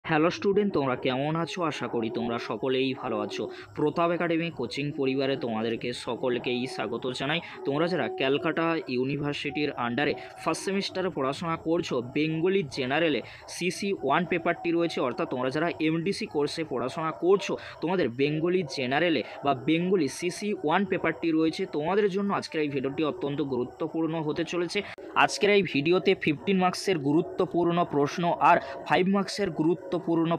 Hello student, তোমরা কেমন আছো? আশা করি তোমরা সকলেই ভালো আছো। প্রতাপ একাডেমি কোচিং পরিবারে তোমাদেরকে সকলকেই স্বাগত জানাই। তোমরা যারা ক্যালকাটা ইউনিভার্সিটির আন্ডারে ফার্স্ট সেমিস্টারে পড়াশোনা করছো, বেঙ্গলি জেনারেলে CC1 পেপারটি রয়েছে, অর্থাৎ তোমরা যারা MDC কোর্সে পড়াশোনা করছো তোমাদের বেঙ্গলি জেনারেলে বা বেঙ্গলি CC1 পেপারটি রয়েছে। তোমাদের জন্য আজকের এই ভিডিওটি অত্যন্ত গুরুত্বপূর্ণ হতে চলেছে। আজকের এই ভিডিওতে 15 মার্কসের গুরুত্বপূর্ণ প্রশ্ন আর 5 মার্কসের গুরুত্বপূর্ণ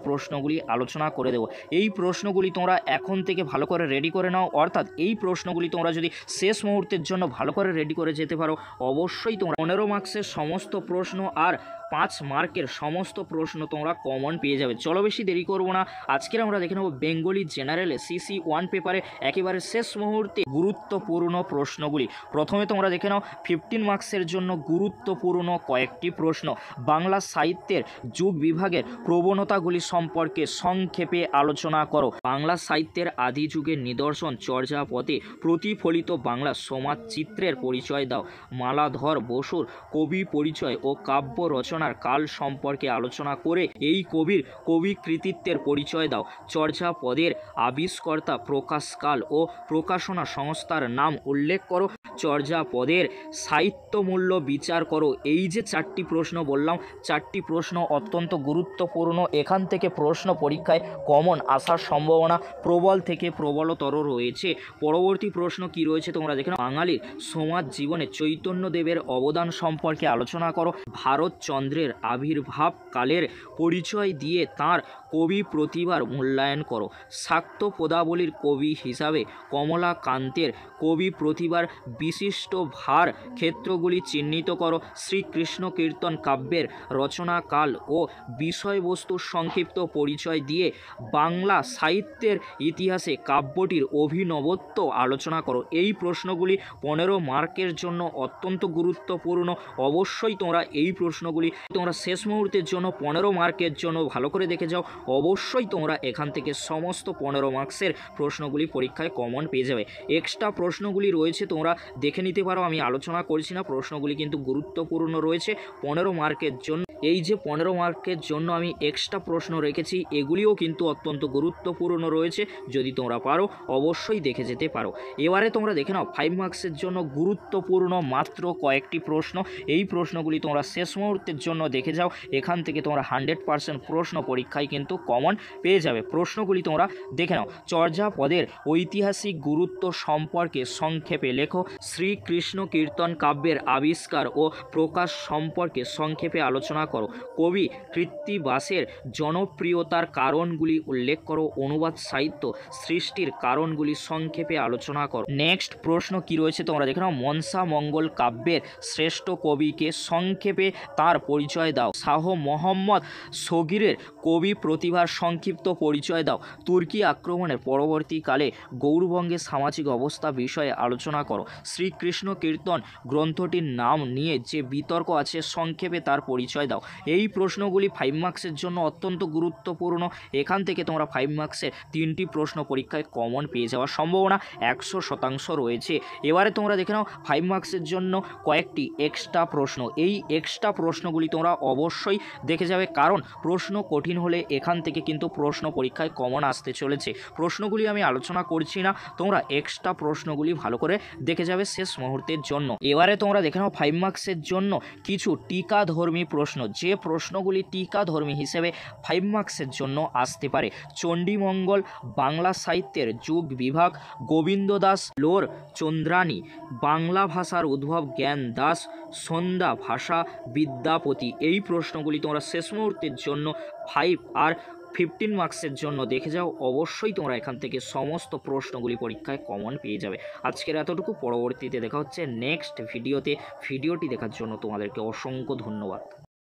প্রশ্নগুলি আলোচনা করে দেব। এই প্রশ্নগুলি তোমরা এখন থেকে ভালো করে রেডি করে নাও, অর্থাৎ এই প্রশ্নগুলি তোমরা যদি শেষ মুহূর্তের জন্য ভালো করে রেডি করে যেতে পারো, অবশ্যই তোমরা 15 মার্কসের সমস্ত প্রশ্ন আর 5 মার্কের সমস্ত প্রশ্ন তোমরা কমন পেয়ে যাবে। চলো বেশি দেরি করবো না, আজকের আমরা দেখে নেব বেঙ্গলি জেনারেলে CC1 পেপারে একেবারে শেষ মুহূর্তে গুরুত্বপূর্ণ প্রশ্নগুলি। প্রথমে তোমরা দেখে নাও 15 মার্কসের জন্য গুরুত্বপূর্ণ কয়েকটি প্রশ্ন। বাংলা সাহিত্যের যুগ বিভাগের প্রবণতাগুলি সম্পর্কে সংক্ষেপে আলোচনা করো। বাংলা সাহিত্যের আদি যুগের নিদর্শন চর্যাপদে প্রতিফলিত বাংলা সমাজ চিত্রের পরিচয় দাও। মালাধর বসুর কবি পরিচয় ও কাব্য রচনার কাল সম্পর্কে আলোচনা করে এই কবির কবি কৃতিত্বের পরিচয় দাও। চর্যাপদের আবিষ্কর্তা, প্রকাশকাল ও প্রকাশনা সংস্থার নাম উল্লেখ করো। চর্যাপদের সাহিত্য মূল্য বিচার করো। এই যে 4টি প্রশ্ন বললাম, 4টি প্রশ্ন অত্যন্ত গুরুত্বপূর্ণ। এখান থেকে প্রশ্ন পরীক্ষায় কমন আসার সম্ভাবনা প্রবল থেকে প্রবলতর রয়েছে। পরবর্তী প্রশ্ন কি রয়েছে তোমরা দেখে নাও। বাঙালির সমাজ জীবনে চৈতন্যদেবের অবদান সম্পর্কে আলোচনা করো। ভারতচন্দ্রের আবির্ভাব কালের পরিচয় দিয়ে তাঁর কবি প্রতিভার মূল্যায়ন করো। শাক্ত পদাবলীর কবি হিসাবে কমলাকান্তের কবি প্রতিভার বিশিষ্ট ভার ক্ষেত্রগুলি চিহ্নিত করো। শ্রীকৃষ্ণ কীর্তন কাব্যের রচনাকাল ও বিষয়বস্তুর সংক্ষিপ্ত পরিচয় দিয়ে বাংলা সাহিত্যের ইতিহাসে কাব্যটির অভিনবত্ব আলোচনা করো। এই প্রশ্নগুলি 15 মার্কের জন্য অত্যন্ত গুরুত্বপূর্ণ। অবশ্যই তোমরা এই প্রশ্নগুলি তোমরা শেষ মুহূর্তের জন্য 15 মার্কের জন্য ভালো করে দেখে যাও। অবশ্যই তোমরা এখান থেকে সমস্ত 15 মার্কসের প্রশ্নগুলি পরীক্ষায় কমন পেয়ে যাবে। এক্সট্রা প্রশ্নগুলি রয়েছে, তোমরা দেখে নিতে পারো, আমি আলোচনা করছি না। প্রশ্নগুলি কিন্তু গুরুত্বপূর্ণ রয়েছে 15 মার্কের জন্য। এই যে 15 মার্কের জন্য আমি এক্সট্রা প্রশ্ন রেখেছি, এগুলিও কিন্তু অত্যন্ত গুরুত্বপূর্ণ রয়েছে। যদি তোমরা পারো অবশ্যই দেখে যেতে পারো। এবারে তোমরা দেখে নাও 5 মার্কসের জন্য গুরুত্বপূর্ণ মাত্র কয়েকটি প্রশ্ন। এই প্রশ্নগুলি তোমরা শেষ মুহূর্তের জন্য দেখে যাও। এখান থেকে তোমরা 100% প্রশ্ন পরীক্ষায় কিন্তু কমন পেয়ে যাবে। প্রশ্নগুলি তোমরা দেখে নাও। চর্যাপদের ঐতিহাসিক গুরুত্ব সম্পর্কে সংক্ষেপে লেখো। শ্রীকৃষ্ণ কীর্তন কাব্যের আবিষ্কার ও প্রকাশ সম্পর্কে সংক্ষেপে আলোচনা করো। কবি কৃত্তিবাসের জনপ্রিয়তার কারণগুলি উল্লেখ করো। অনুবাদ সাহিত্য সৃষ্টির কারণগুলি সংক্ষেপে আলোচনা করো। নেক্সট প্রশ্ন কি রয়েছে তোমরা দেখে নাও। মনসা মঙ্গল কাব্যের শ্রেষ্ঠ কবিকে সংক্ষেপে তার পরিচয় দাও। শাহ মোহাম্মদ সগিরের কবি প্রতিভার সংক্ষিপ্ত পরিচয় দাও। তুর্কি আক্রমণের পরবর্তীকালে গৌরবঙ্গের সামাজিক অবস্থা বিষয়ে আলোচনা করো। শ্রীকৃষ্ণ কীর্তন গ্রন্থটির নাম নিয়ে যে বিতর্ক আছে সংক্ষেপে তার পরিচয় দাও। এই প্রশ্নগুলি 5 মার্কসের জন্য অত্যন্ত গুরুত্বপূর্ণ। এখান থেকে তোমরা 5 মার্কসের 3টি প্রশ্ন পরীক্ষায় কমন পেয়ে যাওয়ার সম্ভাবনা 100% রয়েছে। এবারে তোমরা দেখে নাও 5 মার্কসের জন্য কয়েকটি এক্সট্রা প্রশ্ন। এই এক্সট্রা প্রশ্নগুলি তোমরা অবশ্যই দেখে যাবে, কারণ প্রশ্ন কঠিন হলে এখান থেকে কিন্তু প্রশ্ন পরীক্ষায় কমন আসতে চলেছে। প্রশ্নগুলি আমি আলোচনা করছি না, তোমরা এক্সট্রা প্রশ্নগুলি ভালো করে দেখে যাবে শেষ মুহূর্তের জন্য। এবারে তোমরা দেখে নাও 5 মার্কসের জন্য কিছু টিকাধর্মী প্রশ্ন, যে প্রশ্নগুলি টিকাধর্মী হিসেবে 5 মার্কসের জন্য আসতে পারে। চণ্ডীমঙ্গল বাংলা সাহিত্যের যুগ বিভাগ, গোবিন্দ দাস লোর চন্দ্রানী, বাংলা ভাষার উদ্ভব জ্ঞান দাস, সন্ধ্যা ভাষা বিদ্যাপতি। এই প্রশ্নগুলি তোমরা শেষ মুহূর্তের জন্য 5 আর 15 মার্কসের জন্য দেখে যাও। অবশ্যই তোমরা এখান থেকে সমস্ত প্রশ্নগুলি পরীক্ষায় কমন পেয়ে যাবে। আজকের এতটুকু, পরবর্তীতে দেখা হচ্ছে নেক্সট ভিডিওতে। ভিডিওটি দেখার জন্য তোমাদেরকে অসংখ্য ধন্যবাদ।